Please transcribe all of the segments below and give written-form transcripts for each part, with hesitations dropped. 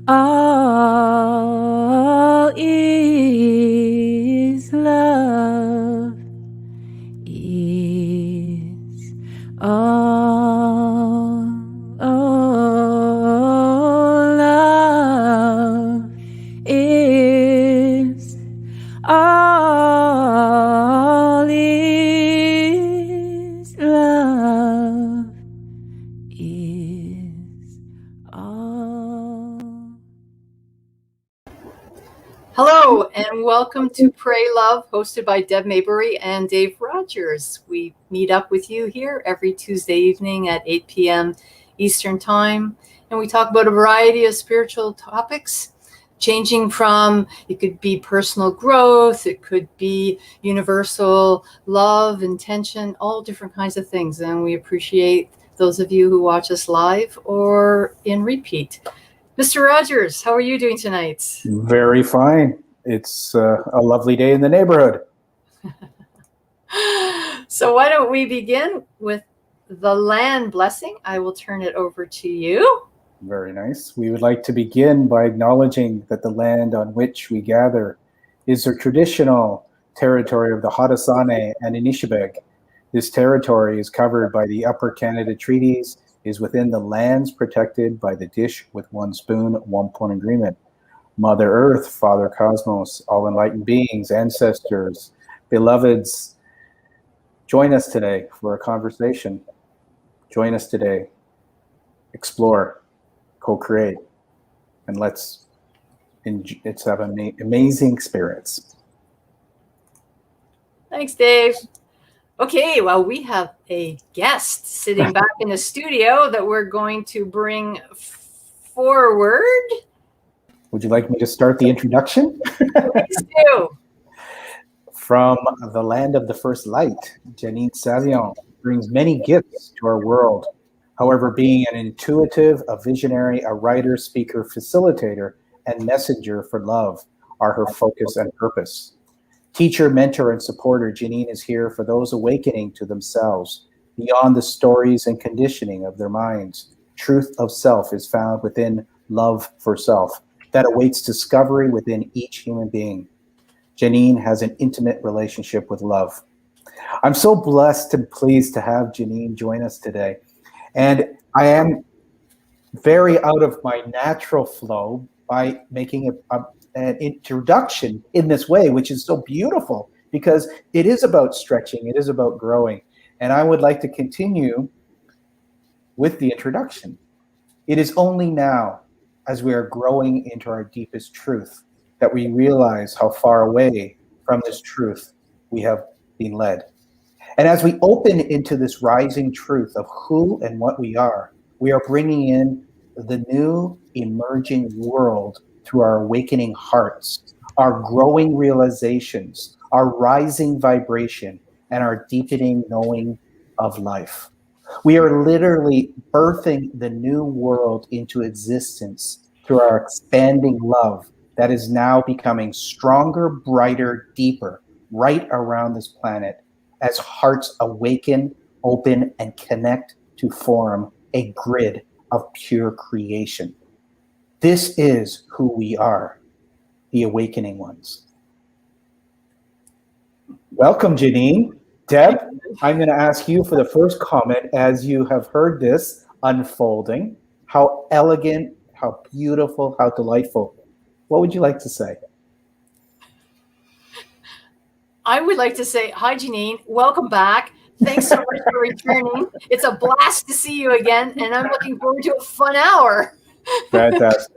All is love. Is all love is all is love is all. Hello, and welcome to Pray Love, hosted by Deb Maybury and Dave Rogers. We meet up with you here every Tuesday evening at 8 p.m. Eastern Time, and we talk about a variety of spiritual topics, changing from, it could be personal growth, it could be universal love, intention, all different kinds of things. And we appreciate those of you who watch us live or in repeat. Mr. Rogers, how are you doing tonight? Very fine. It's a lovely day in the neighborhood. So why don't we begin with the land blessing? I will turn it over to you. Very nice. We would like to begin by acknowledging that the land on which we gather is the traditional territory of the Haudenosaunee and Anishinaabeg. This territory is covered by the Upper Canada Treaties, is within the lands protected by the Dish with One Spoon, One Point Agreement. Mother Earth, Father Cosmos, all enlightened beings, ancestors, beloveds, join us today for a conversation. Join us today. Explore, co-create, and let's have an amazing experience. Thanks, Dave. Okay, well, we have a guest sitting back in the studio that we're going to bring forward. Would you like me to start the introduction? Please do. From the land of the first light, Janine Savient brings many gifts to our world. However, being an intuitive, a visionary, a writer, speaker, facilitator, and messenger for love are her focus and purpose. Teacher, mentor, and supporter, Janine is here for those awakening to themselves, beyond the stories and conditioning of their minds. Truth of self is found within love for self, that awaits discovery within each human being. Janine has an intimate relationship with love. I'm so blessed and pleased to have Janine join us today. And I am very out of my natural flow by making an introduction in this way, which is so beautiful because it is about stretching, it is about growing. And I would like to continue with the introduction. It is only now, as we are growing into our deepest truth, that we realize how far away from this truth we have been led. And as we open into this rising truth of who and what we are bringing in the new emerging world through our awakening hearts, our growing realizations, our rising vibration, and our deepening knowing of life. We are literally birthing the new world into existence through our expanding love that is now becoming stronger, brighter, deeper, right around this planet as hearts awaken, open, and connect to form a grid of pure creation. This is who we are, the awakening ones. Welcome, Janine. Deb, I'm going to ask you for the first comment as you have heard this unfolding. How elegant, how beautiful, how delightful. What would you like to say? I would like to say, hi, Janine. Welcome back. Thanks so much for returning. It's a blast to see you again, and I'm looking forward to a fun hour. Fantastic.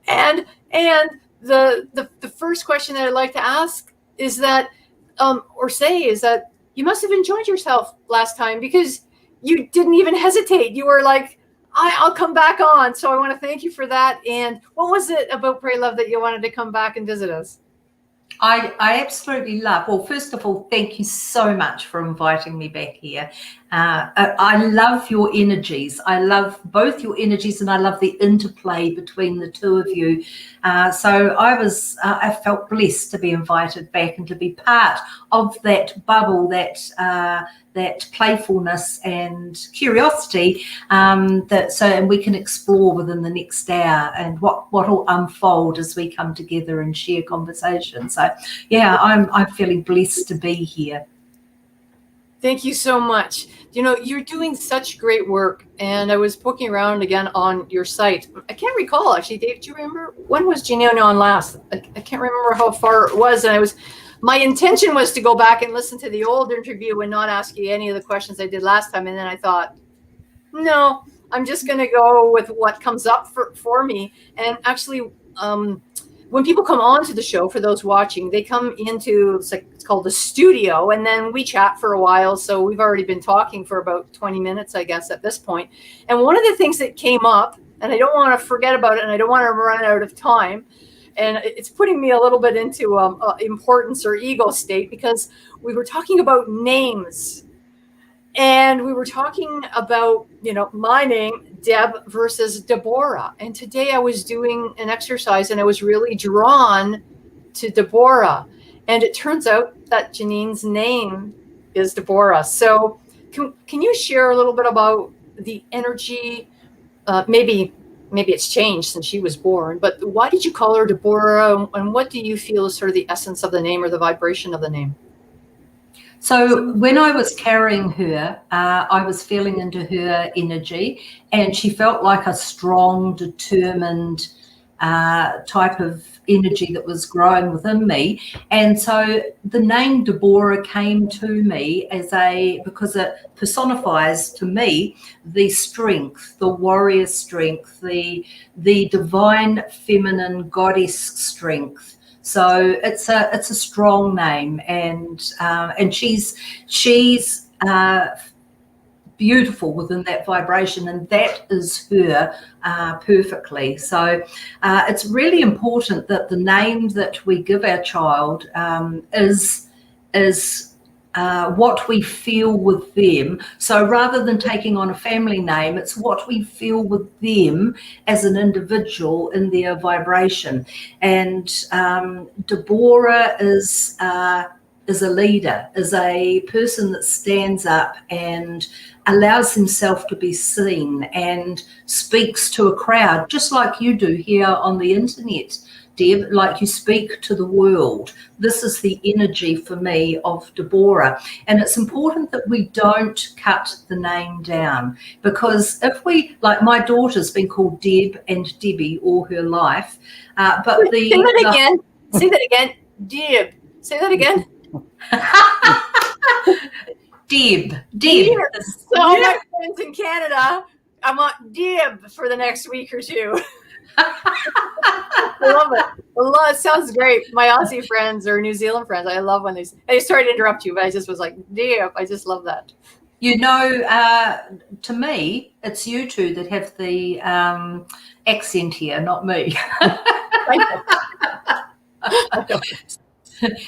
And the first question that I'd like to ask is that, is that you must have enjoyed yourself last time because you didn't even hesitate. You were like, I'll come back on. So I want to thank you for that. And what was it about Pray Love that you wanted to come back and visit us? I absolutely love. Well, first of all, thank you so much for inviting me back here. I love your energies. I love both your energies, and I love the interplay between the two of you. So I felt blessed to be invited back and to be part of that bubble, that playfulness and curiosity, and we can explore within the next hour and what will unfold as we come together and share conversation. So yeah, I'm feeling blessed to be here. Thank you so much. You know, you're doing such great work, and I was poking around again on your site. I can't recall, actually, Dave, do you remember? When was Janine on last? I can't remember how far it was, and my intention was to go back and listen to the old interview and not ask you any of the questions I did last time, and then I thought, no, I'm just going to go with what comes up for me. And actually, when people come on to the show, for those watching, they come into, it's called the studio, and then we chat for a while. So we've already been talking for about 20 minutes, I guess, at this point. And one of the things that came up, and I don't want to forget about it, and I don't want to run out of time, and it's putting me a little bit into importance or ego state, because we were talking about names. And we were talking about, my name, Deb versus Deborah. And today I was doing an exercise and I was really drawn to Deborah. And it turns out that Janine's name is Deborah. So can you share a little bit about the energy? Maybe it's changed since she was born, but why did you call her Deborah? And what do you feel is sort of the essence of the name or the vibration of the name? So when I was carrying her, I was feeling into her energy, and she felt like a strong, determined type of energy that was growing within me. And so the name Deborah came to me because it personifies to me the strength, the warrior strength, the divine feminine goddess strength. So it's a strong name, and she's beautiful within that vibration, and that is her perfectly. So it's really important that the name that we give our child is what we feel with them. So rather than taking on a family name, it's what we feel with them as an individual in their vibration. And Deborah is a leader, is a person that stands up and allows himself to be seen and speaks to a crowd, just like you do here on the internet, Deb, like you speak to the world. This is the energy for me of Deborah. And it's important that we don't cut the name down, because if we, like my daughter's been called Deb and Debbie all her life, but Say that again, Deb. Say that again. Deb. So my friends in Canada, I want Deb for the next week or two. I love it. It sounds great. My Aussie friends or New Zealand friends, I love when I sorry to interrupt you, but I just was like, Deb. I just love that. To me, it's you two that have the accent here, not me.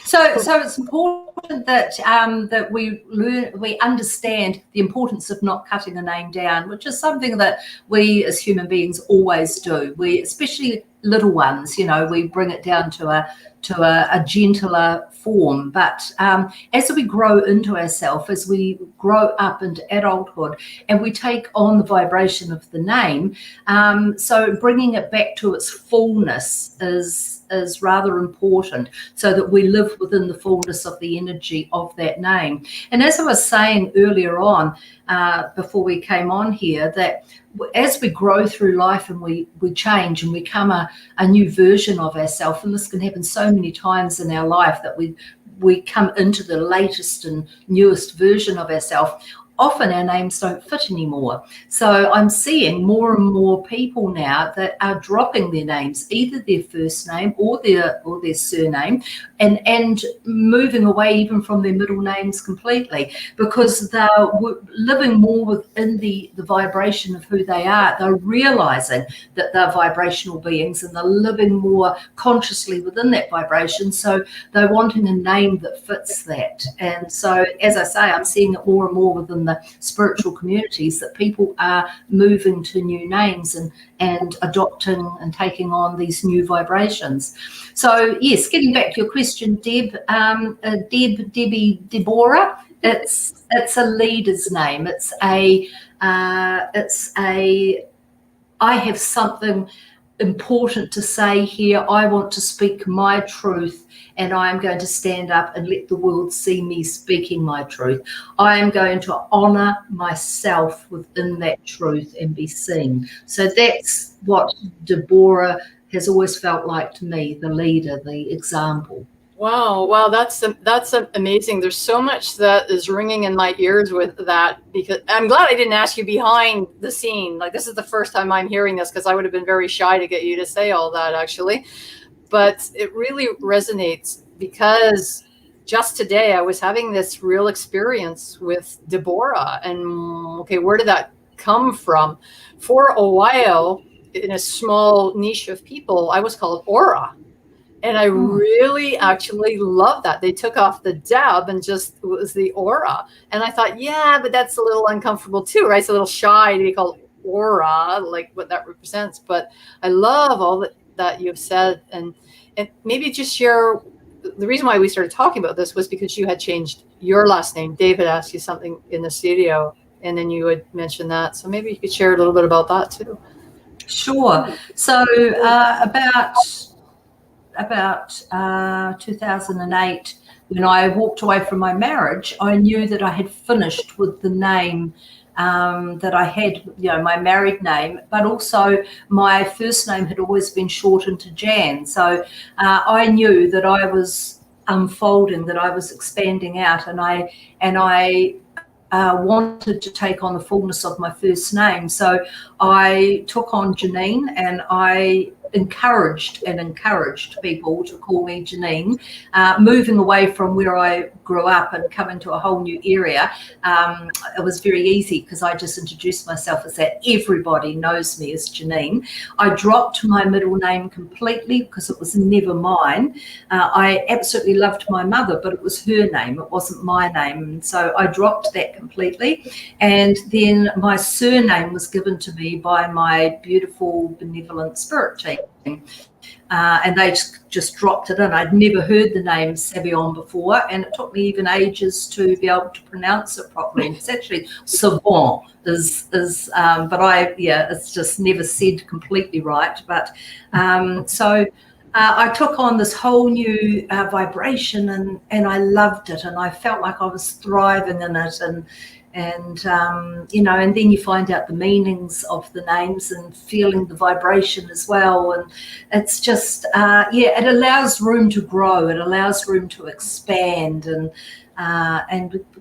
So it's important that we understand the importance of not cutting a name down, which is something that we as human beings always do. We, especially little ones, we bring it down to a gentler form. But as we grow into ourselves, as we grow up into adulthood, and we take on the vibration of the name, so bringing it back to its fullness is rather important, so that we live within the fullness of the energy of that name. And as I was saying earlier on, before we came on here, that as we grow through life and we change and we become a new version of ourselves, and this can happen so many times in our life, that we come into the latest and newest version of ourselves, often our names don't fit anymore. So I'm seeing more and more people now that are dropping their names, either their first name or their surname, and moving away even from their middle names completely, because they're living more within the vibration of who they are. They're realizing that they're vibrational beings, and they're living more consciously within that vibration. So they're wanting a name that fits that. And so, as I say, I'm seeing it more and more within the spiritual communities that people are moving to new names and adopting and taking on these new vibrations. So yes, getting back to your question, Deb, Deborah, it's a leader's name. I have something important to say here. I want to speak my truth, and I am going to stand up and let the world see me speaking my truth. I am going to honor myself within that truth and be seen. So that's what Deborah has always felt like to me, the leader, the example. Wow, that's amazing. There's so much that is ringing in my ears with that, because I'm glad I didn't ask you behind the scene. Like, this is the first time I'm hearing this, because I would have been very shy to get you to say all that, actually. But it really resonates, because just today I was having this real experience with Deborah, and okay, where did that come from? For a while, in a small niche of people, I was called Aura. And I really actually love that. They took off the Deb and just it was the Aura. And I thought, yeah, but that's a little uncomfortable too, right? It's a little shy to be called Aura, like what that represents. But I love all that you've said. And maybe just share, the reason why we started talking about this was because you had changed your last name. David asked you something in the studio, and then you had mentioned that. So maybe you could share a little bit about that too. Sure. So about 2008, when I walked away from my marriage, I knew that I had finished with the name that I had, my married name, but also my first name had always been shortened to Jan. So I knew that I was unfolding, that I was expanding out, and I wanted to take on the fullness of my first name. So I took on Janine, and I encouraged people to call me Janine, moving away from where I grew up and coming to a whole new area. It was very easy because I just introduced myself as that. Everybody knows me as Janine. I dropped my middle name completely because it was never mine. I absolutely loved my mother, but it was her name. It wasn't my name. And so I dropped that completely. And then my surname was given to me by my beautiful, benevolent spirit team. And they just dropped it in. I'd never heard the name Savient before, and it took me even ages to be able to pronounce it properly. It's actually Savant, but it's just never said completely right. But so I took on this whole new vibration, and I loved it, and I felt like I was thriving in it, and then you find out the meanings of the names and feeling the vibration as well. And it's just, it allows room to grow. It allows room to expand and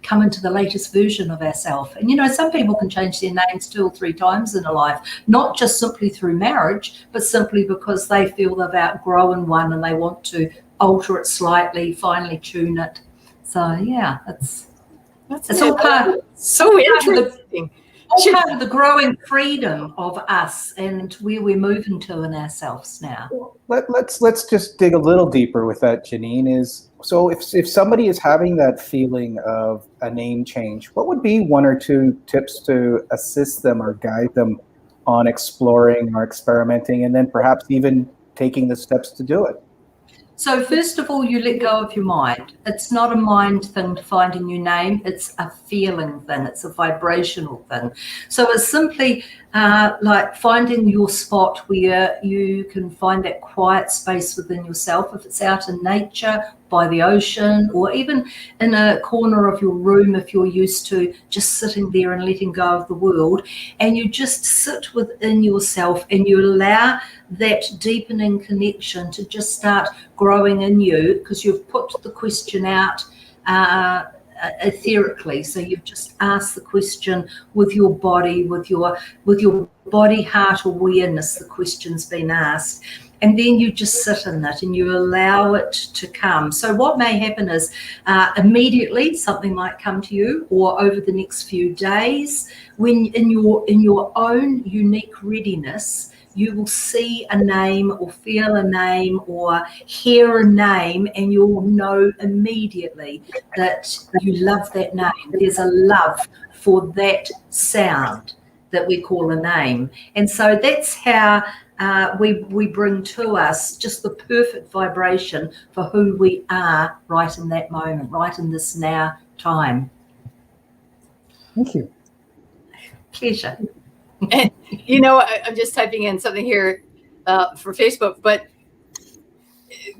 come into the latest version of ourselves. And, some people can change their names 2 or 3 times in a life, not just simply through marriage, but simply because they feel they've outgrown one and they want to alter it slightly, finely tune it. So, yeah, it's all part, so interesting. All part of the growing freedom of us and where we're moving to in ourselves now. Let's just dig a little deeper with that, Janine. So if somebody is having that feeling of a name change, what would be 1 or 2 tips to assist them or guide them on exploring or experimenting, and then perhaps even taking the steps to do it? So first of all, you let go of your mind. It's not a mind thing to find a new name. It's a feeling thing. It's a vibrational thing. So it's simply like finding your spot where you can find that quiet space within yourself. If it's out in nature, by the ocean, or even in a corner of your room, if you're used to just sitting there and letting go of the world, and you just sit within yourself and you allow that deepening connection to just start growing in you, because you've put the question out etherically. So you've just asked the question with your body, with your body heart awareness. The question's been asked, and then you just sit in it and you allow it to come. So what may happen is immediately something might come to you, or over the next few days, when in your own unique readiness, you will see a name or feel a name or hear a name, and you'll know immediately that you love that name. There's a love for that sound that we call a name. And so that's how we bring to us just the perfect vibration for who we are right in that moment, right in this now time. Thank you. Pleasure. And I'm just typing in something here for Facebook, but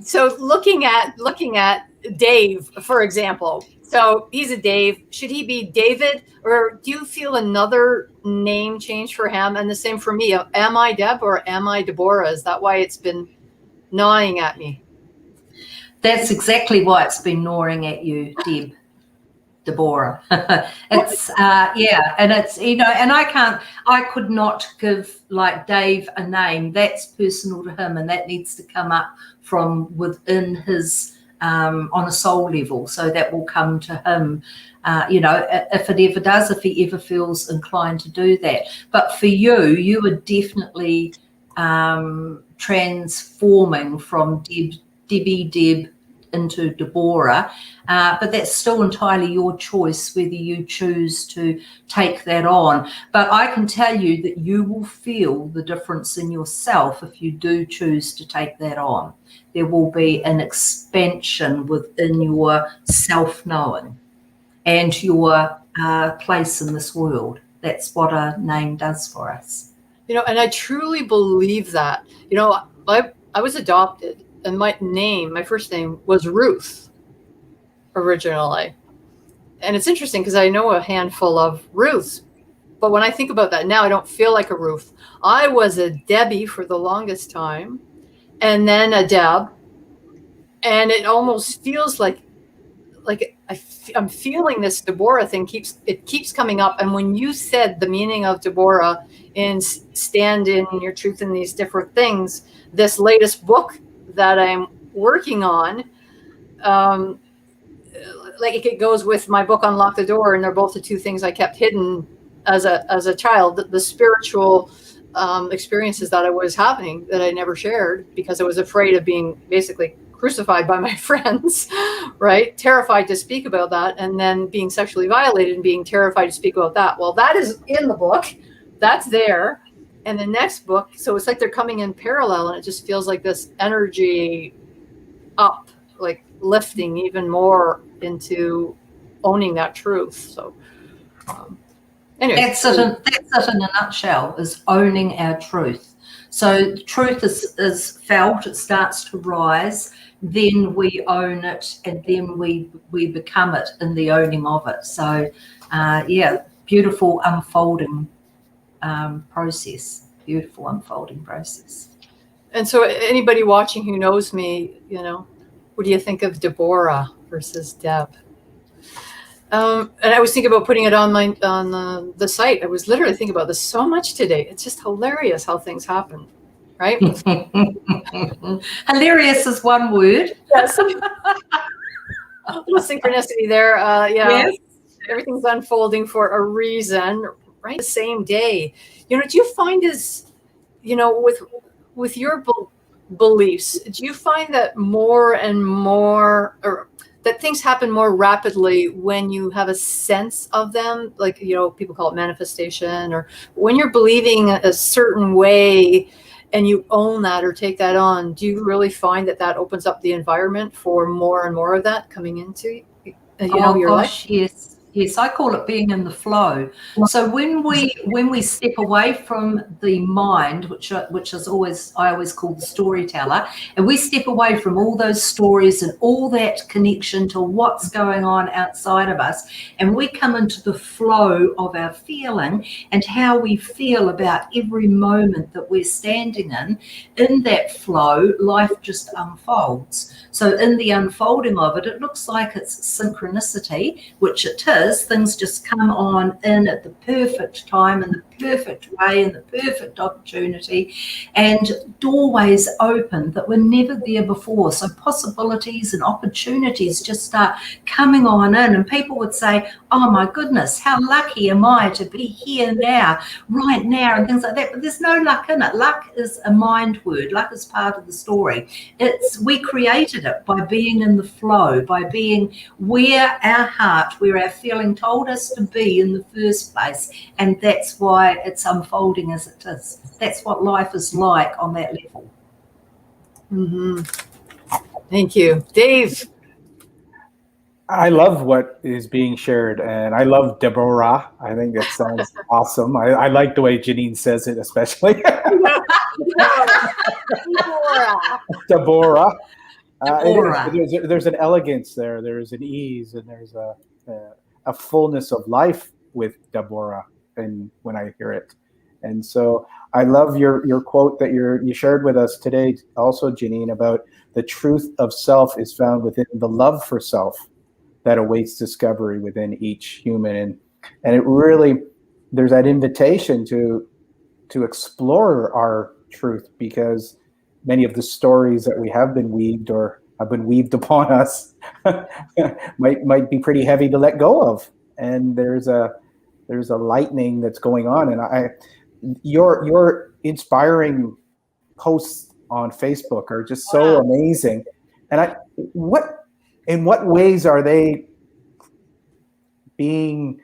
so looking at Dave, for example. So he's a Dave. Should he be David, or do you feel another name change for him? And the same for me. Am I Deb or am I Deborah? Is that why it's been gnawing at me? That's exactly why it's been gnawing at you, Deb. Deborah. It's and it's, and I could not give like Dave a name. That's personal to him, and that needs to come up from within his on a soul level. So that will come to him, if it ever does, if he ever feels inclined to do that. But for you are definitely transforming from Deb into Deborah, but that's still entirely your choice whether you choose to take that on. But I can tell you that you will feel the difference in yourself if you do choose to take that on. There will be an expansion within your self-knowing and your place in this world. That's what a name does for us. And I truly believe that. I was adopted. And my first name was Ruth originally. And it's interesting because I know a handful of Ruths. But when I think about that now, I don't feel like a Ruth. I was a Debbie for the longest time, and then a Deb. And it almost feels like I'm feeling this Deborah thing keeps coming up. And when you said the meaning of Deborah in stand in your truth in these different things, this latest book that I'm working on, it goes with my book Unlock the Door, and they're both the two things I kept hidden as a child, the spiritual experiences that I was having that I never shared because I was afraid of being basically crucified by my friends, right? Terrified to speak about that, and then being sexually violated and being terrified to speak about that. Well, that is in the book. That's there. And the next book, so it's like they're coming in parallel, and it just feels like this energy up, like lifting even more into owning that truth. So anyway. That's it in a nutshell, is owning our truth. So truth is felt, it starts to rise, then we own it, and then we become it in the owning of it. So beautiful unfolding process. Beautiful unfolding process. And so anybody watching who knows me, what do you think of Deborah versus Deb? And I was thinking about putting it on the site. I was literally thinking about this so much today. It's just hilarious how things happen, right? Hilarious is one word. Yes. A little synchronicity there. Yes. Everything's unfolding for a reason, right? The same day. Do you find with your beliefs, do you find that more and more, or that things happen more rapidly when you have a sense of them? Like, people call it manifestation, or when you're believing a certain way and you own that or take that on, do you really find that opens up the environment for more and more of that coming into your life? Yes, I call it being in the flow. So when we step away from the mind, which is I always call the storyteller, and we step away from all those stories and all that connection to what's going on outside of us, and we come into the flow of our feeling and how we feel about every moment that we're standing in that flow, life just unfolds. So in the unfolding of it, it looks like it's synchronicity, which it is. Things just come on in at the perfect time, in the perfect way, in the perfect opportunity, and doorways open that were never there before. So possibilities and opportunities just start coming on in, and people would say, oh my goodness, how lucky am I to be here now, right now, and things like that. But there's no luck in it. Luck is a mind word. Luck is part of the story. We created it by being in the flow, by being where our heart, where our feelings feeling told us to be in the first place. And that's why it's unfolding as it is. That's what life is like on that level. Mm-hmm. Thank you. Dave. I love what is being shared, and I love Deborah. I think that sounds awesome. I like the way Janine says it, especially. Deborah. There's an elegance there. There's an ease, and there's a fullness of life with Deborah, and when I hear it, and so I love your quote that you shared with us today, also Janine, about the truth of self is found within the love for self that awaits discovery within each human, and it really, there's that invitation to explore our truth, because many of the stories that we have been weaved or have been weaved upon us might be pretty heavy to let go of, and there's a lightning that's going on, and your inspiring posts on Facebook are just so amazing, and in what ways are they being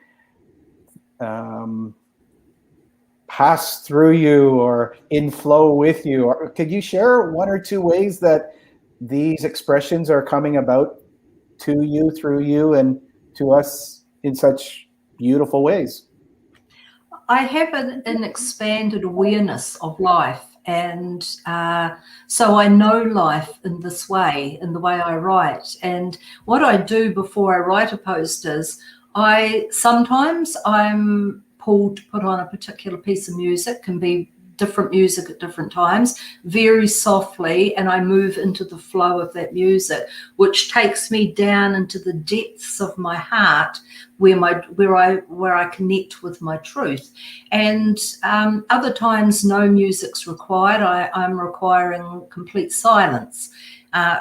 passed through you or in flow with you? Or could you share one or two ways that these expressions are coming about to you, through you, and to us in such beautiful ways? I have an expanded awareness of life, and so I know life in this way, in the way I write. And what I do before I write a post is sometimes I'm pulled to put on a particular piece of music, can be different music at different times, very softly, and I move into the flow of that music, which takes me down into the depths of my heart, where I connect with my truth. And other times no music's required. I'm requiring complete silence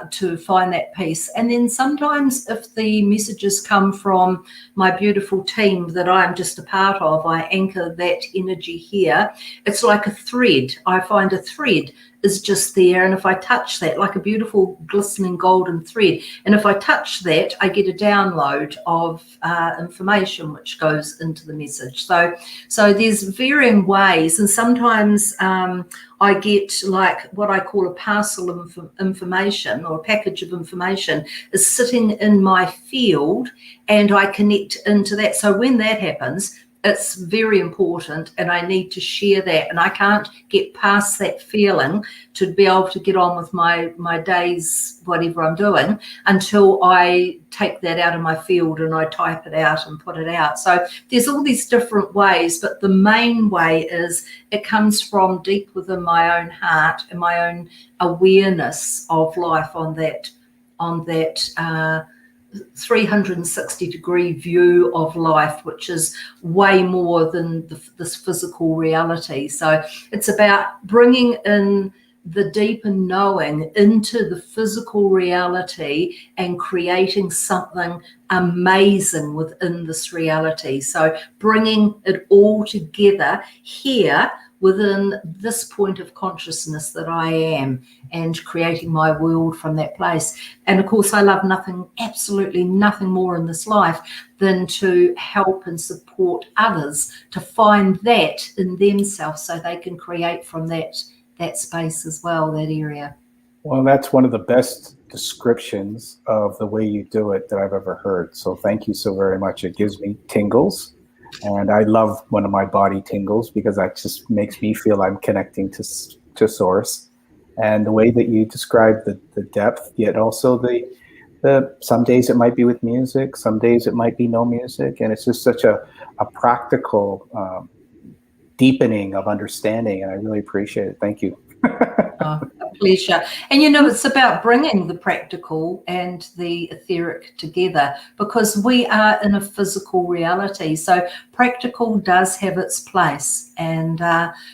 to find that peace. And then sometimes if the messages come from my beautiful team that I'm just a part of, I anchor that energy here. It's like a thread. I find a thread is just there, and if I touch that, like a beautiful glistening golden thread, and if I touch that, I get a download of information which goes into the message. So there's varying ways, and sometimes I get like what I call a parcel of information, or a package of information is sitting in my field, and I connect into that. So when that happens, it's very important, and I need to share that, and I can't get past that feeling to be able to get on with my days, whatever I'm doing, until I take that out of my field and I type it out and put it out. So there's all these different ways, but the main way is it comes from deep within my own heart and my own awareness of life on that 360-degree view of life, which is way more than this physical reality. So it's about bringing in the deeper knowing into the physical reality and creating something amazing within this reality. So bringing it all together here within this point of consciousness that I am, and creating my world from that place. And of course, I love nothing, absolutely nothing more in this life than to help and support others to find that in themselves, so they can create from that space as well, that area. Well, that's one of the best descriptions of the way you do it that I've ever heard. So thank you so very much. It gives me tingles. And I love when my body tingles, because that just makes me feel I'm connecting to source. And the way that you describe the depth, yet also the some days it might be with music, some days it might be no music, and it's just such a practical deepening of understanding, and I really appreciate it. Thank you. Oh, a pleasure. And it's about bringing the practical and the etheric together, because we are in a physical reality. So practical does have its place, and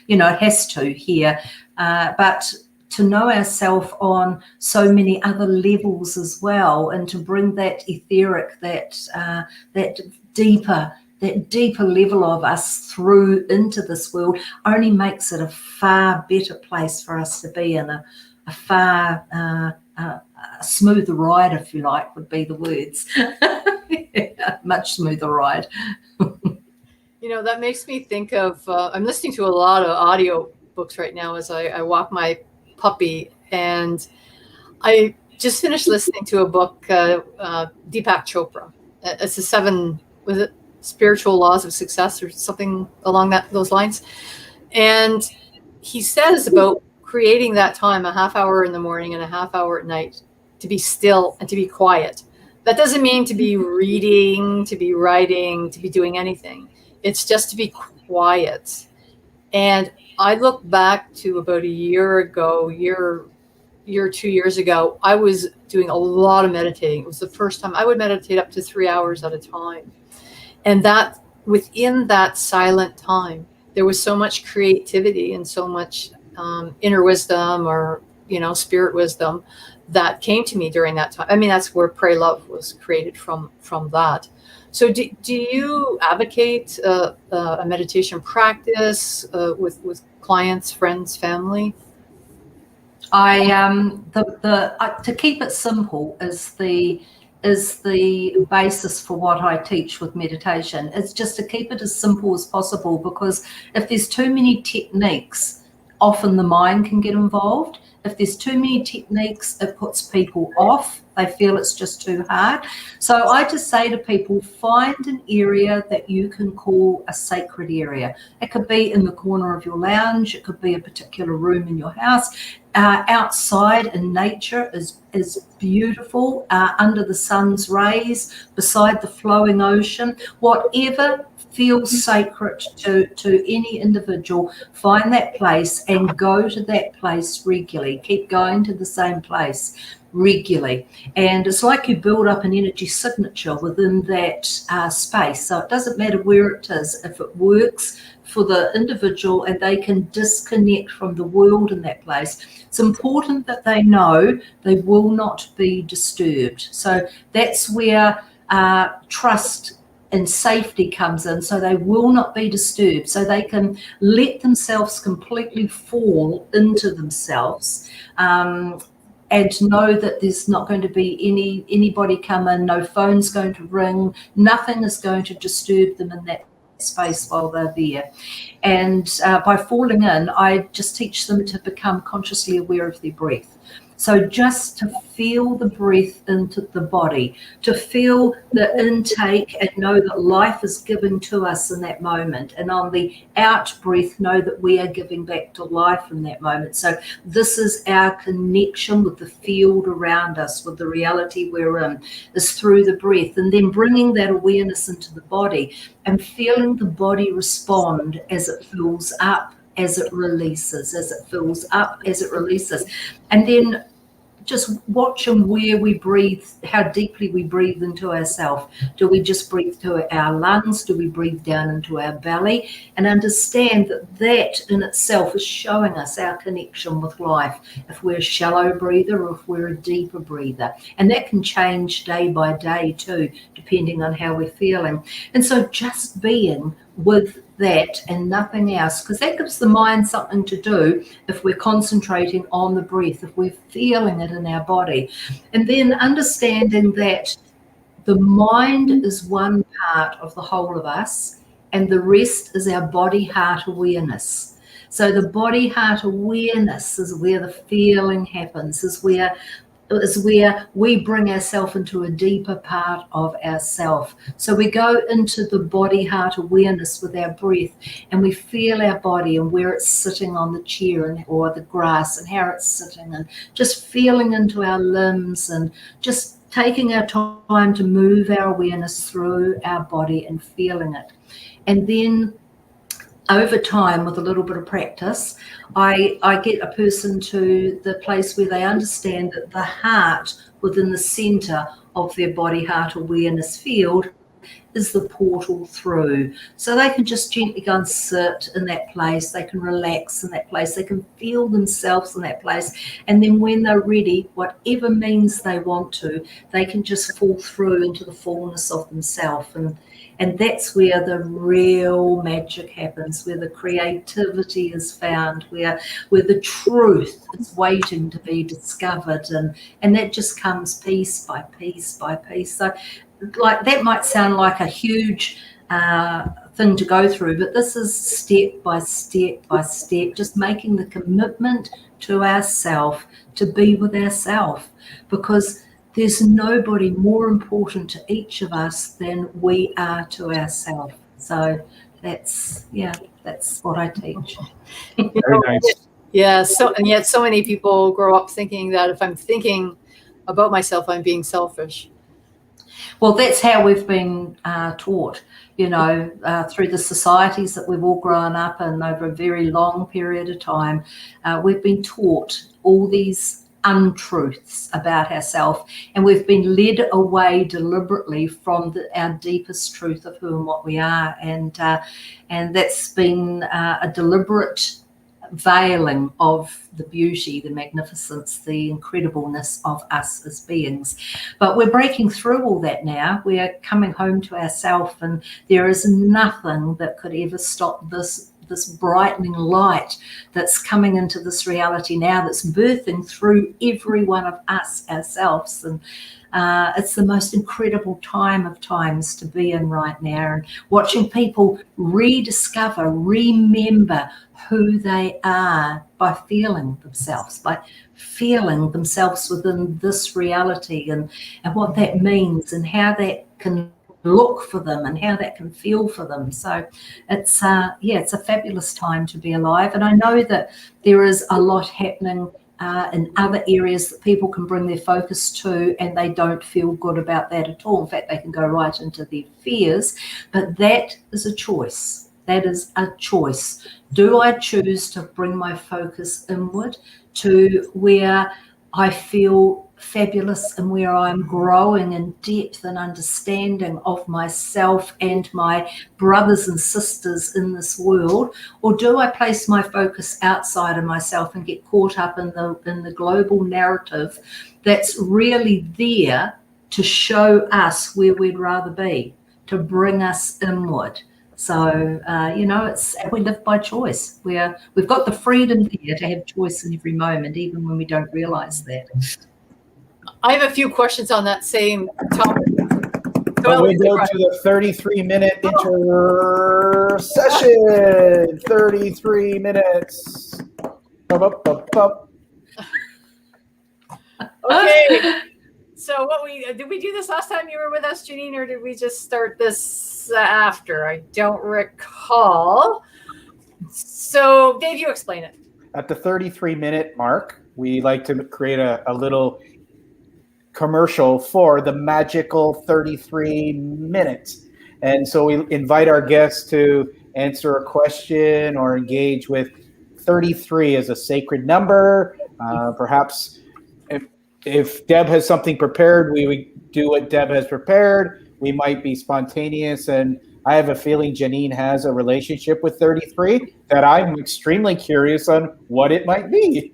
it has to here. But to know ourselves on so many other levels as well, and to bring that etheric, that deeper level of us through into this world, only makes it a far better place for us to be in, a far smoother ride, if you like, would be the words. much smoother ride. You know, that makes me think of, I'm listening to a lot of audio books right now as I walk my puppy. And I just finished listening to a book, Deepak Chopra. It's the 7, was it Spiritual Laws of Success or something along those lines. And he says about creating that time, a half hour in the morning and a half hour at night, to be still and to be quiet. That doesn't mean to be reading, to be writing, to be doing anything. It's just to be quiet. And I look back to about a year ago, 2 years ago, I was doing a lot of meditating. It was the first time I would meditate up to 3 hours at a time. And that within that silent time, there was so much creativity and so much inner wisdom or, spirit wisdom that came to me during that time. I mean, that's where Pray Love was created from that. So do you advocate a meditation practice with clients, friends, family? To keep it simple is the basis for what I teach with meditation. It's just to keep it as simple as possible, because if there's too many techniques, often the mind can get involved. If there's too many techniques, it puts people off. They feel it's just too hard. So I just say to people, find an area that you can call a sacred area. It could be in the corner of your lounge. It could be a particular room in your house. Outside in nature is beautiful, under the sun's rays, beside the flowing ocean. Whatever feels sacred to any individual, find that place and go to that place regularly. Keep going to the same place regularly. And it's like you build up an energy signature within that space. So it doesn't matter where it is, if it works for the individual and they can disconnect from the world in that place, it's important that they know they will not be disturbed. So that's where trust and safety comes in. So they will not be disturbed. So they can let themselves completely fall into themselves, and know that there's not going to be anybody come in, no phone's going to ring, nothing is going to disturb them in that space while they're there. And by falling in, I just teach them to become consciously aware of their breath. So just to feel the breath into the body, to feel the intake and know that life is giving to us in that moment. And on the out breath, know that we are giving back to life in that moment. So this is our connection with the field around us, with the reality we're in, is through the breath. And then bringing that awareness into the body and feeling the body respond as it fills up, as it releases, as it fills up, as it releases. And then just watching where we breathe, how deeply we breathe into ourselves. Do we just breathe to our lungs? Do we breathe down into our belly? And understand that that in itself is showing us our connection with life, if we're a shallow breather or if we're a deeper breather. And that can change day by day too, depending on how we're feeling. And so just being with that and nothing else, because that gives the mind something to do if we're concentrating on the breath, if we're feeling it in our body. And then understanding that the mind is one part of the whole of us and the rest is our body-heart awareness. So the body-heart awareness is where the feeling happens, is where we bring ourselves into a deeper part of ourself. So we go into the body-heart awareness with our breath and we feel our body and where it's sitting on the chair or the grass and how it's sitting, and just feeling into our limbs and just taking our time to move our awareness through our body and feeling it. And then over time, with a little bit of practice, I get a person to the place where they understand that the heart within the center of their body-heart awareness field is the portal through. So they can just gently go and sit in that place. They can relax in that place. They can feel themselves in that place. And then when they're ready, whatever means they want to, they can just fall through into the fullness of themselves. And that's where the real magic happens, where the creativity is found, where the truth is waiting to be discovered. And that just comes piece by piece by piece. So like that might sound like a huge thing to go through, but this is step by step by step, just making the commitment to ourselves to be with ourselves, because there's nobody more important to each of us than we are to ourselves. So that's what I teach. Very nice. Yeah. And yet so many people grow up thinking that if I'm thinking about myself, I'm being selfish. Well, that's how we've been taught, through the societies that we've all grown up in over a very long period of time. We've been taught all these untruths about ourselves, and we've been led away deliberately from our deepest truth of who and what we are, and that's been a deliberate veiling of the beauty, the magnificence, the incredibleness of us as beings. But we're breaking through all that now. We're coming home to ourselves, and there is nothing that could ever stop this brightening light that's coming into this reality now, that's birthing through every one of us ourselves. And it's the most incredible time of times to be in right now, and watching people rediscover, remember who they are by feeling themselves within this reality, and what that means, and how that can look for them, and how that can feel for them. So it's a fabulous time to be alive. And I know that there is a lot happening in other areas that people can bring their focus to, and they don't feel good about that at all. In fact, they can go right into their fears, but that is a choice. That is a choice. Do I choose to bring my focus inward to where I feel fabulous, and where I'm growing in depth and understanding of myself and my brothers and sisters in this world? Or do I place my focus outside of myself and get caught up in the global narrative that's really there to show us where we'd rather be, to bring us inward? So, we live by choice. We've got the freedom there to have choice in every moment, even when we don't realize that. I have a few questions on that same topic. But we go to the 33-minute intercession. 33 minutes. Okay. So did we do this last time you were with us, Janine, or did we just start this after? I don't recall. So Dave, you explain it. At the 33-minute mark, we like to create a little commercial for the magical 33 minutes. And so we invite our guests to answer a question or engage with 33 as a sacred number. Perhaps if Deb has something prepared, we would do what Deb has prepared. We might be spontaneous, and I have a feeling Janine has a relationship with 33 that I'm extremely curious on what it might be.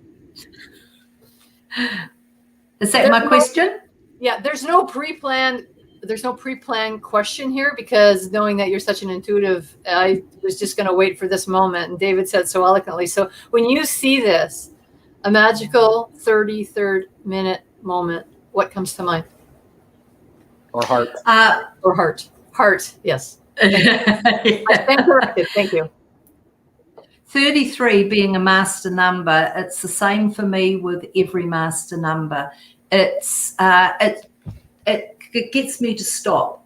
Is that my question? Yeah, there's no pre-planned question here, because knowing that you're such an intuitive, I was just going to wait for this moment, and David said so eloquently. So when you see this, a magical 33rd minute moment, what comes to mind? Or heart. Or heart. Heart, yes. I stand corrected. Thank you. 33 being a master number, it's the same for me with every master number. It gets me to stop.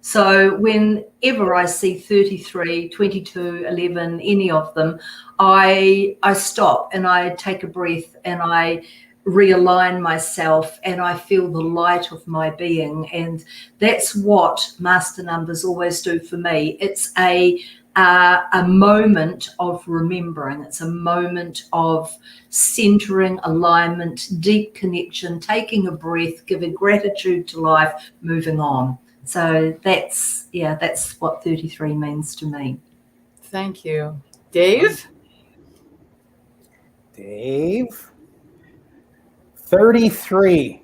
So whenever I see 33, 22, 11, any of them, I stop and I take a breath and I realign myself, and I feel the light of my being. And that's what master numbers always do for me. It's a moment of remembering. It's a moment of centering, alignment, deep connection, taking a breath, giving gratitude to life, moving on. So that's what 33 means to me. Thank you. Dave? 33.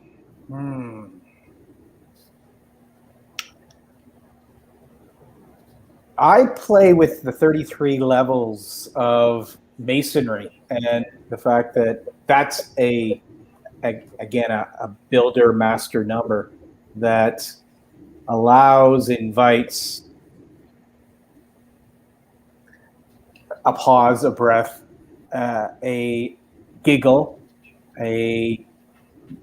I play with the 33 levels of masonry, and the fact that that's again a builder master number that allows, invites a pause, a breath, a giggle, a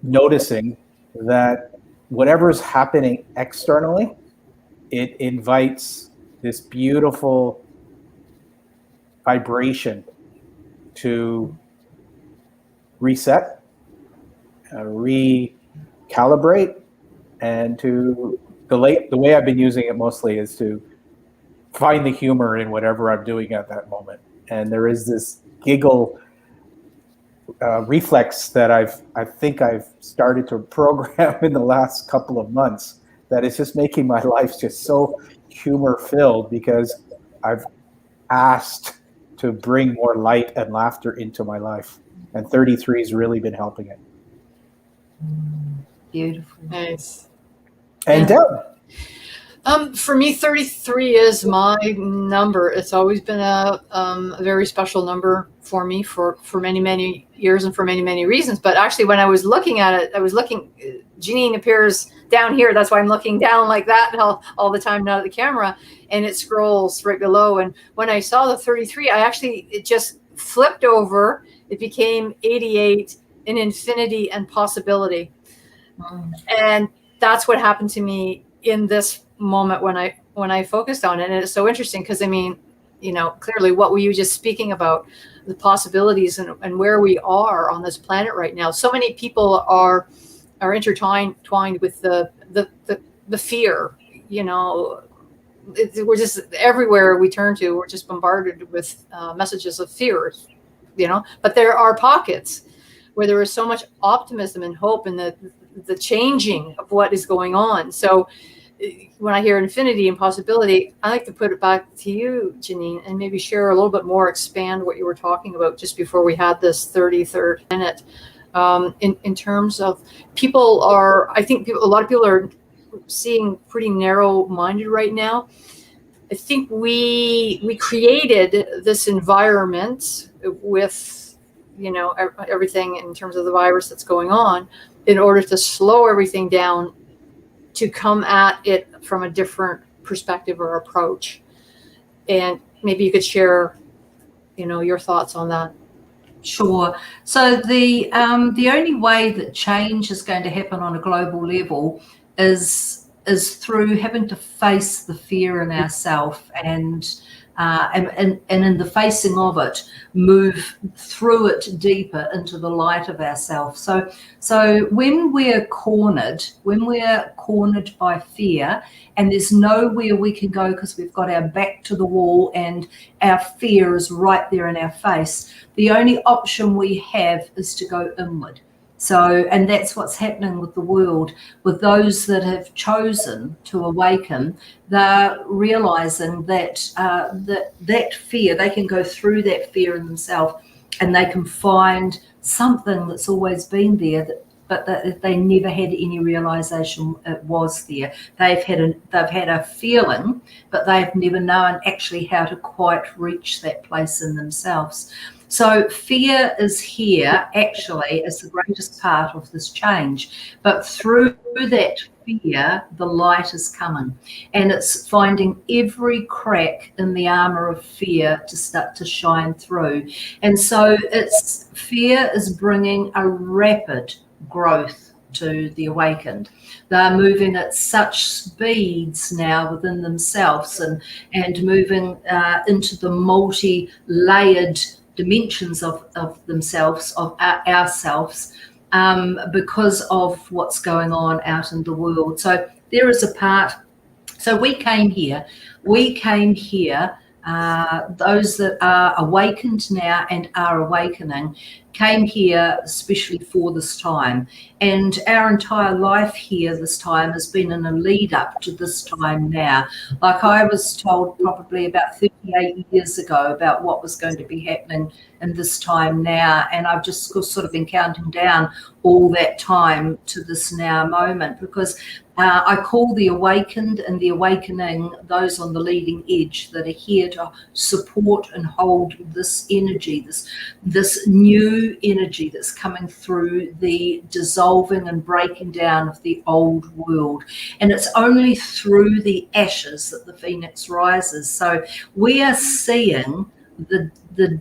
noticing that whatever's happening externally, it invites this beautiful vibration to reset, recalibrate, and to the way I've been using it mostly is to find the humor in whatever I'm doing at that moment. And there is this giggle reflex that I think I've started to program in the last couple of months that is just making my life just so humor filled, because I've asked to bring more light and laughter into my life. And 33 has really been helping it. Beautiful. Nice. And Deb? For me, 33 is my number. It's always been a very special number for me for many, many years and for many, many reasons. But actually, when I was looking at it, Janine appears down here. That's why I'm looking down like that all the time, not at the camera. And it scrolls right below. And when I saw the 33, it just flipped over. It became 88 in infinity and possibility. And that's what happened to me in this moment when I focused on it. And it's so interesting because, I mean, clearly what were you just speaking about, the possibilities and where we are on this planet right now. So many people are intertwined with the fear, we're just everywhere we turn to, we're just bombarded with messages of fear, but there are pockets where there is so much optimism and hope in the changing of what is going on. So when I hear infinity and possibility, I like to put it back to you, Janine, and maybe share a little bit more, expand what you were talking about just before we had this 33rd minute. In terms of I think a lot of people are seeing pretty narrow-minded right now. I think we created this environment with, everything in terms of the virus that's going on in order to slow everything down, to come at it from a different perspective or approach. And maybe you could share, your thoughts on that. Sure. So the only way that change is going to happen on a global level is through having to face the fear in ourselves and in the facing of it, move through it deeper into the light of ourselves. So when we're cornered by fear, and there's nowhere we can go because we've got our back to the wall and our fear is right there in our face, the only option we have is to go inward. So, and that's what's happening with the world, with those that have chosen to awaken. They're realizing that that fear, they can go through that fear in themselves, and they can find something that's always been there, but that they never had any realization it was there. They've had a feeling, but they've never known actually how to quite reach that place in themselves. So fear is here actually as the greatest part of this change, but through that fear, the light is coming, and it's finding every crack in the armor of fear to start to shine through. And so fear is bringing a rapid growth to the awakened. They're moving at such speeds now within themselves and moving into the multi-layered dimensions of themselves, of ourselves, because of what's going on out in the world. So there is a part. So we came here, those that are awakened now and are awakening, came here especially for this time. And our entire life here this time has been in a lead up to this time now. Like I was told probably about 38 years ago about what was going to be happening in this time now. And I've just sort of been counting down all that time to this now moment, because I call the awakened and the awakening those on the leading edge that are here to support and hold this energy, this new energy that's coming through the dissolving and breaking down of the old world. And it's only through the ashes that the phoenix rises. So we are seeing the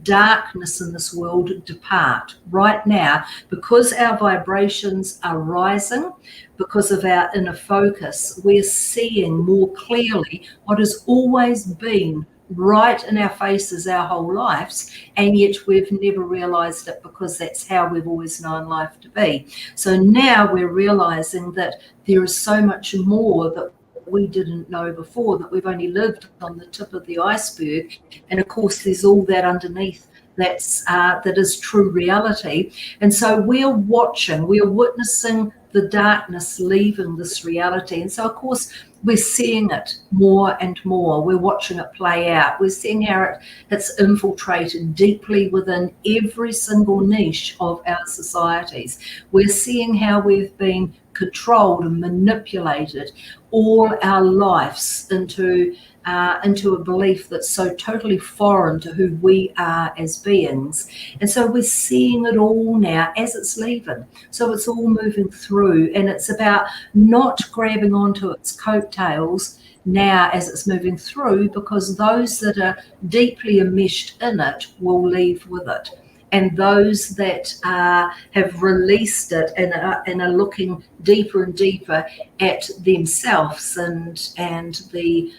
darkness in this world depart right now because our vibrations are rising, because of our inner focus. We're seeing more clearly what has always been right in our faces our whole lives, and yet we've never realized it because that's how we've always known life to be. So now we're realizing that there is so much more that we didn't know before, that we've only lived on the tip of the iceberg, and of course there's all that underneath that is true reality. And so we're witnessing the darkness leaving this reality. And so of course we're seeing it more and more. We're watching it play out. We're seeing how it's infiltrated deeply within every single niche of our societies. We're seeing how we've been controlled and manipulated all our lives into a belief that's so totally foreign to who we are as beings. And so we're seeing it all now as it's leaving. So it's all moving through, and it's about not grabbing onto its coattails now as it's moving through, because those that are deeply enmeshed in it will leave with it. And those that have released it and are looking deeper and deeper at themselves and the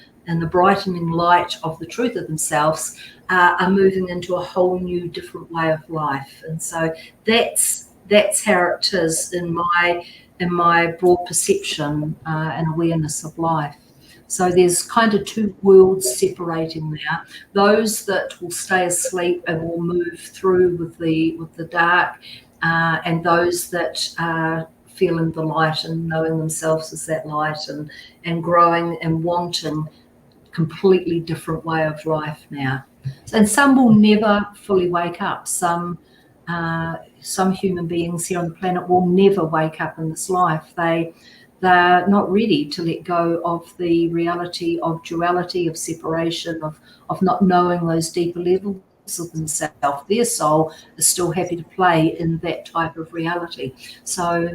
brightening light of the truth of themselves are moving into a whole new different way of life. And so that's how it is in my broad perception and awareness of life. So there's kind of two worlds separating now. Those that will stay asleep and will move through with the dark, and those that are feeling the light and knowing themselves as that light and growing and wanting completely different way of life now. And some will never fully wake up. Some human beings here on the planet will never wake up in this life. They're not ready to let go of the reality of duality, of separation, of not knowing those deeper levels of themselves. Their soul is still happy to play in that type of reality. So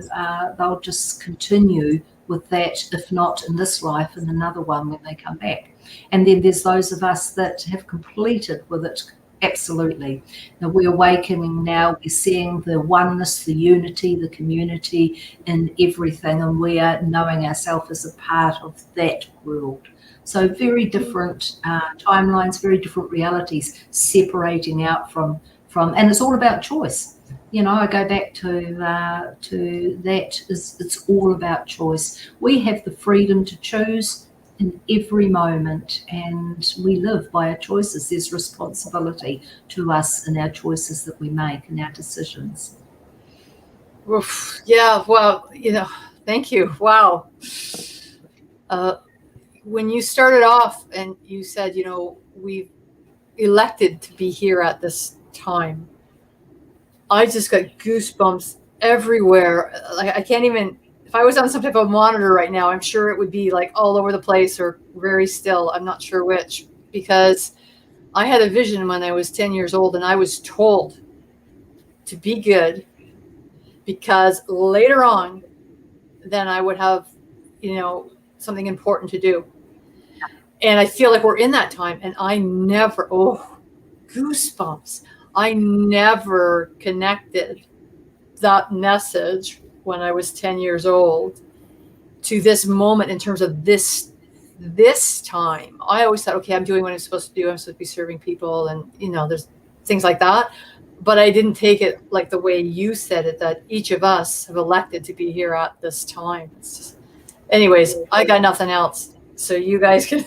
they'll just continue with that, if not in this life, in another one when they come back. And then there's those of us that have completed with it. Absolutely. Now we're awakening now. We're seeing the oneness, the unity, the community in everything, and we are knowing ourselves as a part of that world. So very different timelines, very different realities separating out from, and it's all about choice. You know, I go back to that. It's all about choice. We have the freedom to choose in every moment, and we live by our choices. There's responsibility to us in our choices that we make and our decisions. Oof. Yeah, well, thank you. Wow. When you started off and you said, we've elected to be here at this time, I just got goosebumps everywhere. Like I can't even, if I was on some type of monitor right now, I'm sure it would be like all over the place or very still. I'm not sure which, because I had a vision when I was 10 years old and I was told to be good because later on, then I would have, something important to do. And I feel like we're in that time, and I never, goosebumps. I never connected that message when I was 10 years old to this moment in terms of this time. I always thought, okay, I'm doing what I'm supposed to do. I'm supposed to be serving people, and there's things like that. But I didn't take it like the way you said it, that each of us have elected to be here at this time. It's just, anyways, I got nothing else. So you guys can.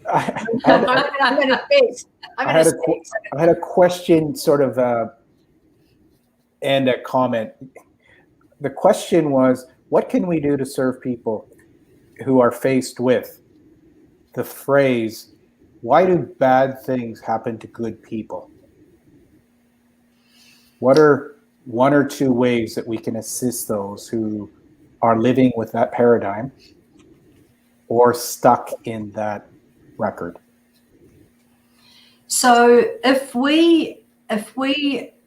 I'm in a space. I had a question, sort of, and a comment. The question was, what can we do to serve people who are faced with the phrase, why do bad things happen to good people? What are one or two ways that we can assist those who are living with that paradigm or stuck in that record? So if we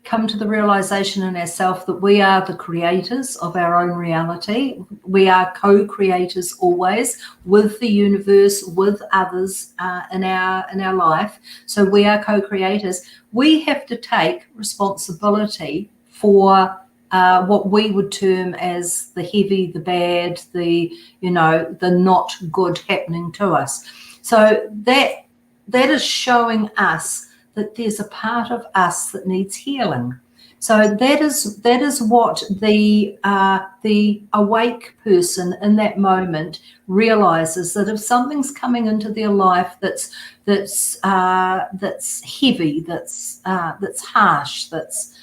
come to the realization in ourselves that we are the creators of our own reality, we are co-creators always with the universe, with others in our life. So we are co-creators. We have to take responsibility for what we would term as the heavy, the bad, the not good happening to us. So that is showing us that there's a part of us that needs healing. So that is what the awake person in that moment realizes, that if something's coming into their life that's heavy, that's harsh, that's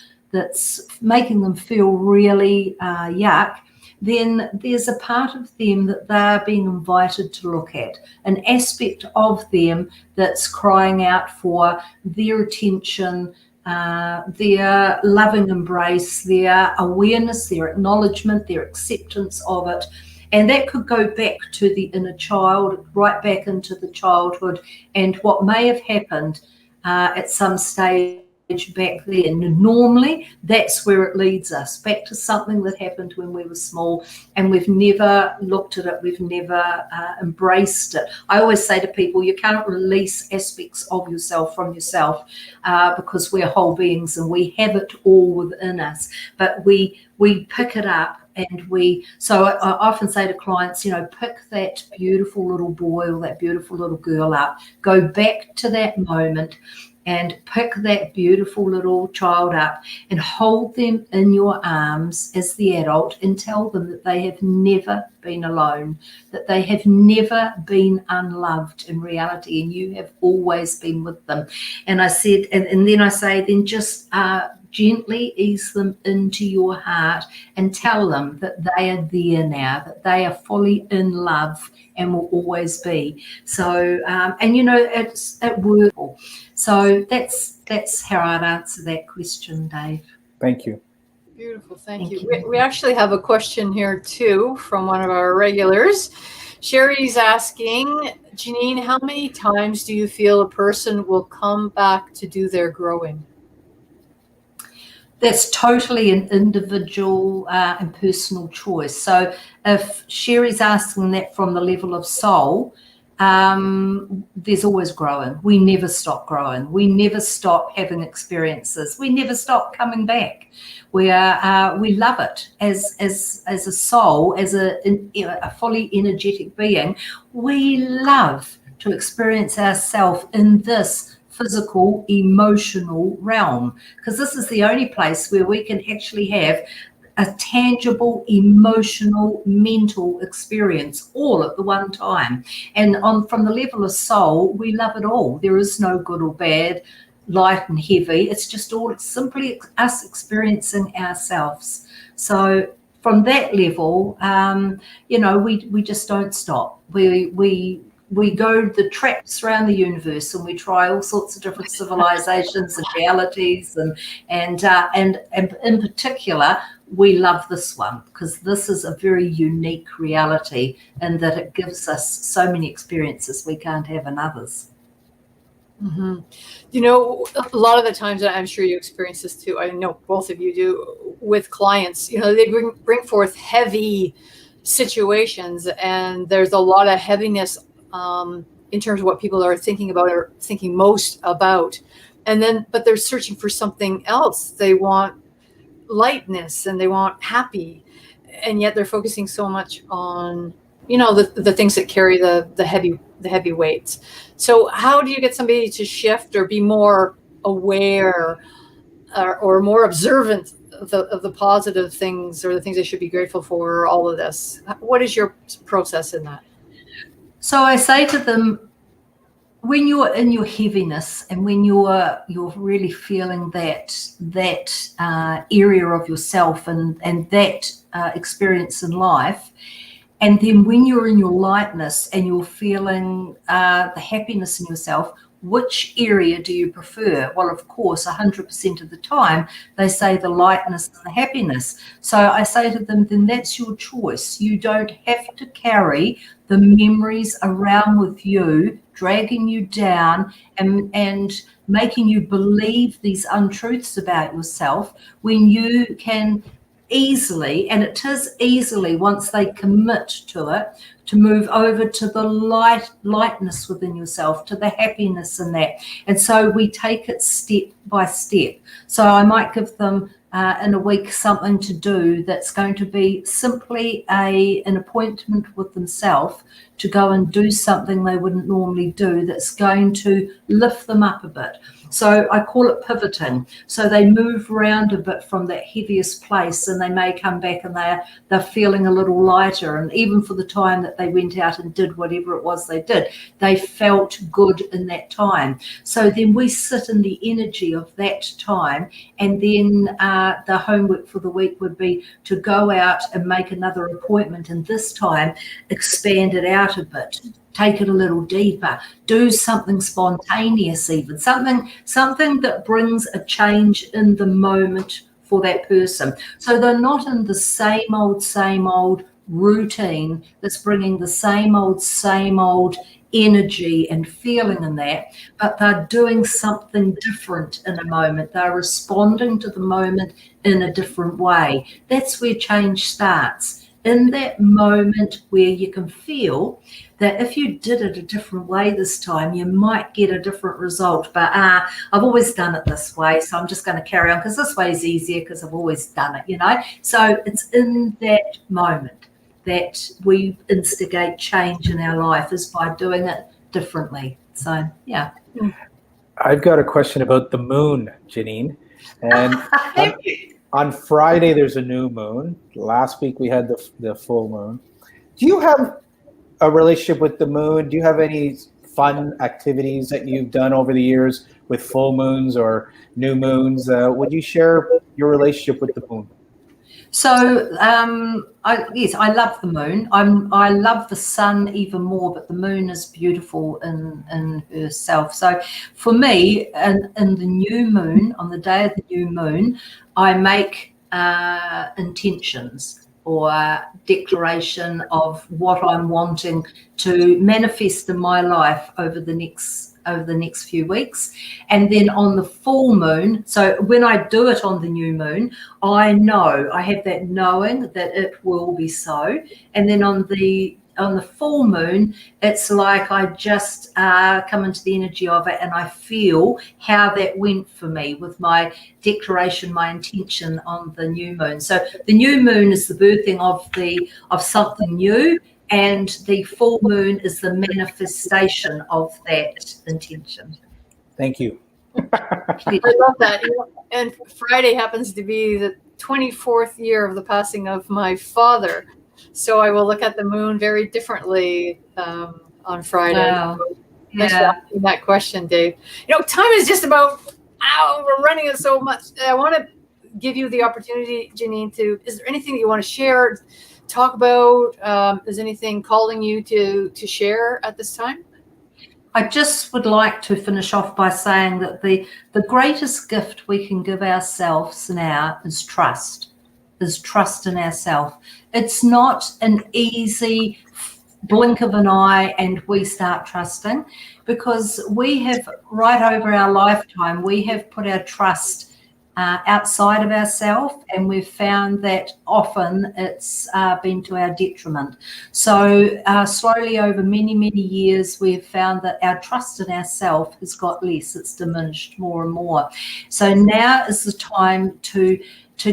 making them feel really yuck, then there's a part of them that they're being invited to look at, an aspect of them that's crying out for their attention, their loving embrace, their awareness, their acknowledgement, their acceptance of it. And that could go back to the inner child, right back into the childhood, and what may have happened at some stage back then. Normally, that's where it leads us, back to something that happened when we were small, and we've never looked at it, we've never embraced it. I always say to people, you can't release aspects of yourself from yourself because we're whole beings and we have it all within us, but we pick it up. And so I often say to clients, pick that beautiful little boy or that beautiful little girl up, go back to that moment and pick that beautiful little child up and hold them in your arms as the adult and tell them that they have never been alone, that they have never been unloved in reality, and you have always been with them. And I said, and then I say, then just gently ease them into your heart and tell them that they are there now, that they are fully in love and will always be. So, it works. So that's how I'd answer that question, Dave. Thank you. Beautiful, thank you. We actually have a question here too from one of our regulars. Sherry's asking, Janine, how many times do you feel a person will come back to do their growing? That's totally an individual and personal choice. So if Sherry's asking that from the level of soul, there's always growing. We never stop growing. We never stop having experiences. We never stop coming back. We love it as a soul, as a fully energetic being. We love to experience ourselves in this physical, emotional realm, because this is the only place where we can actually have a tangible, emotional, mental experience all at the one time. And from the level of soul, we love it all. There is no good or bad, light and heavy. It's just all simply us experiencing ourselves. So from that level, we just don't stop. We go the traps around the universe, and we try all sorts of different civilizations and realities, and in particular, we love this one because this is a very unique reality in that it gives us so many experiences we can't have in others. Mm-hmm. A lot of the times, and I'm sure you experience this too, I know both of you do, with clients, they bring forth heavy situations, and there's a lot of heaviness in terms of what people are thinking about or thinking most about. But they're searching for something else. They want lightness and they want happy, and yet they're focusing so much on the things that carry the heavy weights. So how do you get somebody to shift or be more aware or more observant of the positive things, or the things they should be grateful for, or all of this? What is your process in that? So I say to them, when you're in your heaviness and when you're really feeling that area of yourself and that experience in life, and then when you're in your lightness and you're feeling the happiness in yourself, which area do you prefer? Well, of course, 100% of the time, they say the lightness and the happiness. So I say to them, then that's your choice. You don't have to carry the memories around with you, dragging you down and making you believe these untruths about yourself, when you can easily, and it is easily once they commit to it, to move over to the lightness within yourself, to the happiness in that. And so we take it step by step. So I might give them in a week something to do that's going to be simply an appointment with themselves to go and do something they wouldn't normally do, that's going to lift them up a bit. So I call it pivoting. So they move around a bit from that heaviest place, and they may come back and they're feeling a little lighter. And even for the time that they went out and did whatever it was they did, they felt good in that time. So then we sit in the energy of that time, and then the homework for the week would be to go out and make another appointment, and this time expand it out a bit. Take it a little deeper, do something spontaneous, even something that brings a change in the moment for that person. So they're not in the same old routine that's bringing the same old energy and feeling in that, but they're doing something different in a moment. They're responding to the moment in a different way. That's where change starts. In that moment where you can feel that if you did it a different way this time, you might get a different result. But I've always done it this way, so I'm just going to carry on because this way is easier because I've always done it, you know. So it's in that moment that we instigate change in our life, is by doing it differently. So, yeah. I've got a question about the moon, Janine. And on Friday, there's a new moon. Last week, we had the full moon. Do you have a relationship with the moon? Do you have any fun activities that you've done over the years with full moons or new moons? Would you share your relationship with the moon? So, yes, I love the moon. I love the sun even more, but the moon is beautiful in herself. So for me, in the new moon, on the day of the new moon, I make intentions or declaration of what I'm wanting to manifest in my life over the next few weeks. And then on the full moon, so when I do it on the new moon, I know, I have that knowing that it will be so. And then on the full moon, it's like I just come into the energy of it, and I feel how that went for me with my declaration, my intention on the new moon. So the new moon is the birthing of something new, and the full moon is the manifestation of that intention. Thank you. I love that. And Friday happens to be the 24th year of the passing of my father. So I will look at the moon very differently on Friday. Wow. Thanks for asking that question, Dave. Time is just about, we're running it so much. I want to give you the opportunity, Janine, is there anything that you want to share, talk about? Is anything calling you to share at this time? I just would like to finish off by saying that the greatest gift we can give ourselves now is trust in ourselves. It's not an easy blink of an eye and we start trusting, because we have, right over our lifetime, we have put our trust outside of ourselves, and we've found that often it's been to our detriment. So slowly over many, many years, we've found that our trust in ourselves has got less, it's diminished more and more. So now is the time to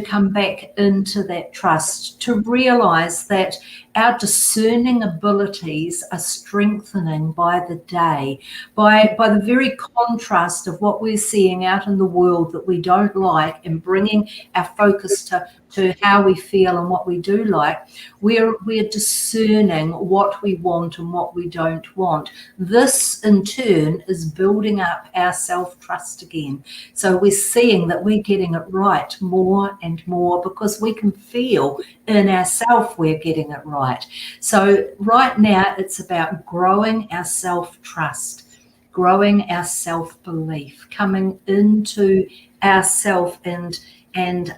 come back into that trust, to realize that our discerning abilities are strengthening by the day, by the very contrast of what we're seeing out in the world that we don't like, and bringing our focus to how we feel and what we do like. We're discerning what we want and what we don't want. This in turn is building up our self-trust again. So we're seeing that we're getting it right more and more, because we can feel in ourselves we're getting it right. So right now it's about growing our self-trust, growing our self-belief, coming into ourself and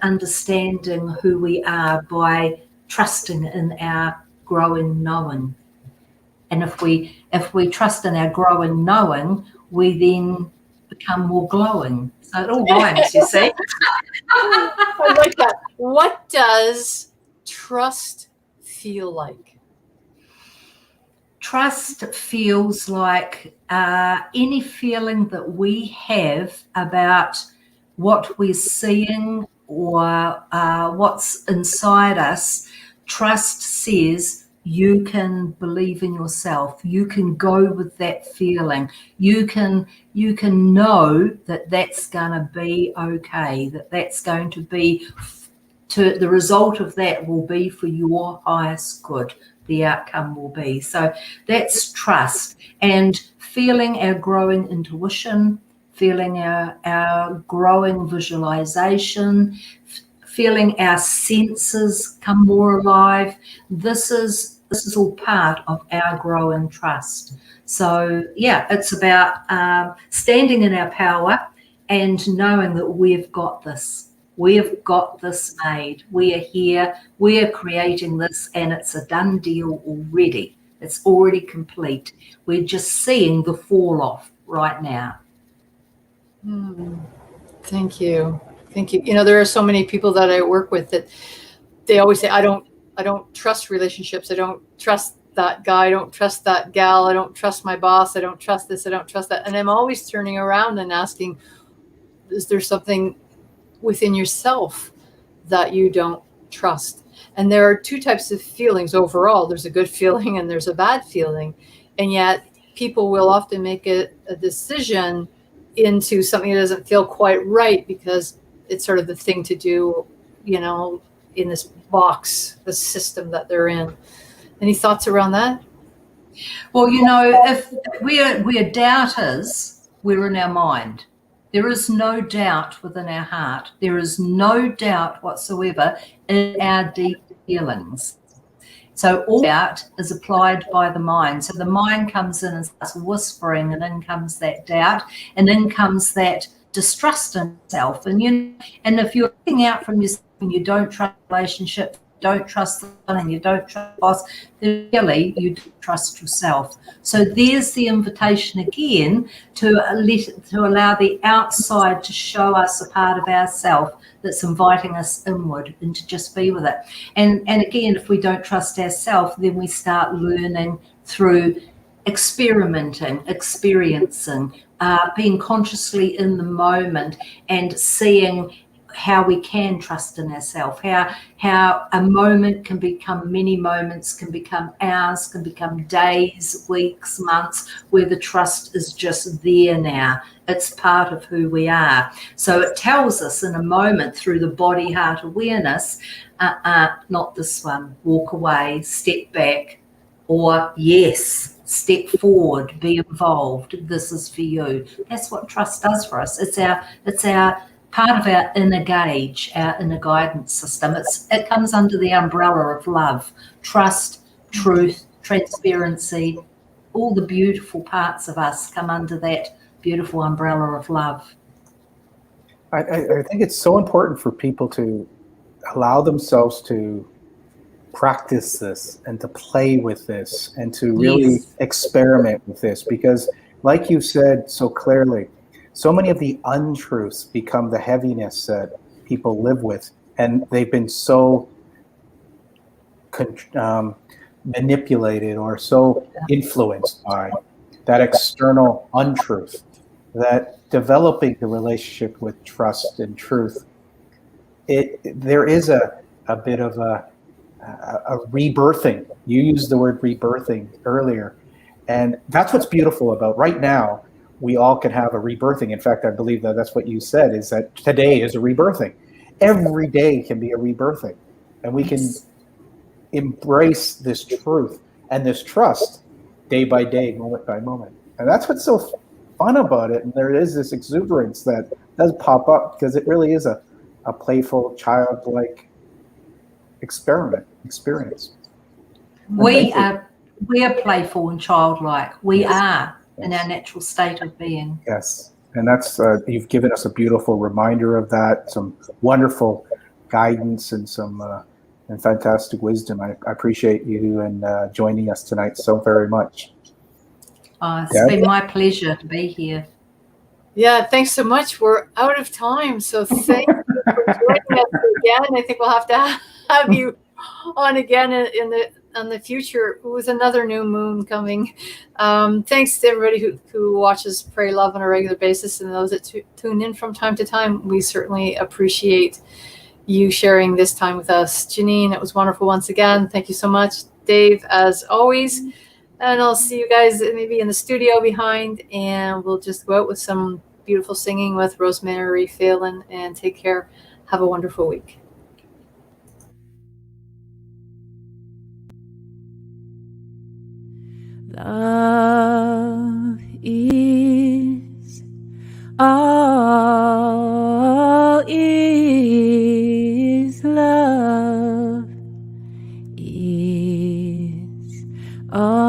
understanding who we are by trusting in our growing knowing. And if we trust in our growing knowing, we then become more glowing. So it all rhymes, you see. I like that. What does trust feel like? Trust feels like any feeling that we have about what we're seeing or what's inside us. Trust says you can believe in yourself. You can go with that feeling. You can know that that's going to be okay, that that's going to be, the result of that will be for your highest good. The outcome will be. So that's trust, and feeling our growing intuition, feeling our growing visualization, feeling our senses come more alive. This is all part of our growing trust. So yeah, it's about standing in our power and knowing that we've got this. We've got this made. We are here. We are creating this, and it's a done deal already. It's already complete. We're just seeing the fall off right now. Thank you. Thank you. You know, there are so many people that I work with that they always say, I don't trust relationships. I don't trust that guy. I don't trust that gal. I don't trust my boss. I don't trust this. I don't trust that. And I'm always turning around and asking, is there something within yourself that you don't trust? And there are two types of feelings overall. There's a good feeling and there's a bad feeling. And yet people will often make a decision into something that doesn't feel quite right because it's sort of the thing to do, you know, in this box, the system that they're in. Any thoughts around that? Well, you know, if we're doubters, we're in our mind. There is no doubt within our heart. There is no doubt whatsoever in our deep feelings. So all doubt is applied by the mind. So the mind comes in and starts whispering, and in comes that doubt, and then comes that distrust in self. And if you're looking out from yourself and you don't trust relationships, don't trust the one, and you don't trust the boss, then really you don't trust yourself. So there's the invitation again to allow the outside to show us a part of ourself that's inviting us inward and to just be with it. And again, if we don't trust ourselves, then we start learning through experimenting, experiencing, being consciously in the moment and seeing how we can trust in ourselves, how a moment can become many moments, can become hours, can become days, weeks, months, where the trust is just there now. It's part of who we are. So it tells us in a moment through the body-heart awareness, not this one, walk away, step back, or yes, step forward, be involved, this is for you. That's what trust does for us. It's our part of our inner gauge, our inner guidance system. It comes under the umbrella of love, trust, truth, transparency. All the beautiful parts of us come under that beautiful umbrella of love. I think it's so important for people to allow themselves to practice this and to play with this and to really experiment with this, because like you said so clearly, so many of the untruths become the heaviness that people live with, and they've been so manipulated or so influenced by that external untruth, that developing the relationship with trust and truth, there is a bit of a rebirthing. You used the word rebirthing earlier, and that's what's beautiful about right now. We all can have a rebirthing. In fact, I believe that that's what you said, is that today is a rebirthing. Every day can be a rebirthing. And we can embrace this truth and this trust day by day, moment by moment. And that's what's so fun about it. And there is this exuberance that does pop up because it really is a playful, childlike experience. We are playful and childlike. We are. in our natural state of being. Yes. And that's, you've given us a beautiful reminder of that, some wonderful guidance and some and fantastic wisdom. I appreciate you and joining us tonight so very much. It's Deb? been my pleasure to be here. Yeah, thanks so much. We're out of time, so thank you for joining us again. I think we'll have to have you on again in the future with another new moon coming. Thanks to everybody who watches Pray Love on a regular basis and those that tune in from time to time. We certainly appreciate you sharing this time with us. Janine, it was wonderful once again. Thank you so much. Dave, as always. And I'll see you guys maybe in the studio behind, and we'll just go out with some beautiful singing with Rosemary Phelan, and take care. Have a wonderful week. Love is all is love is all.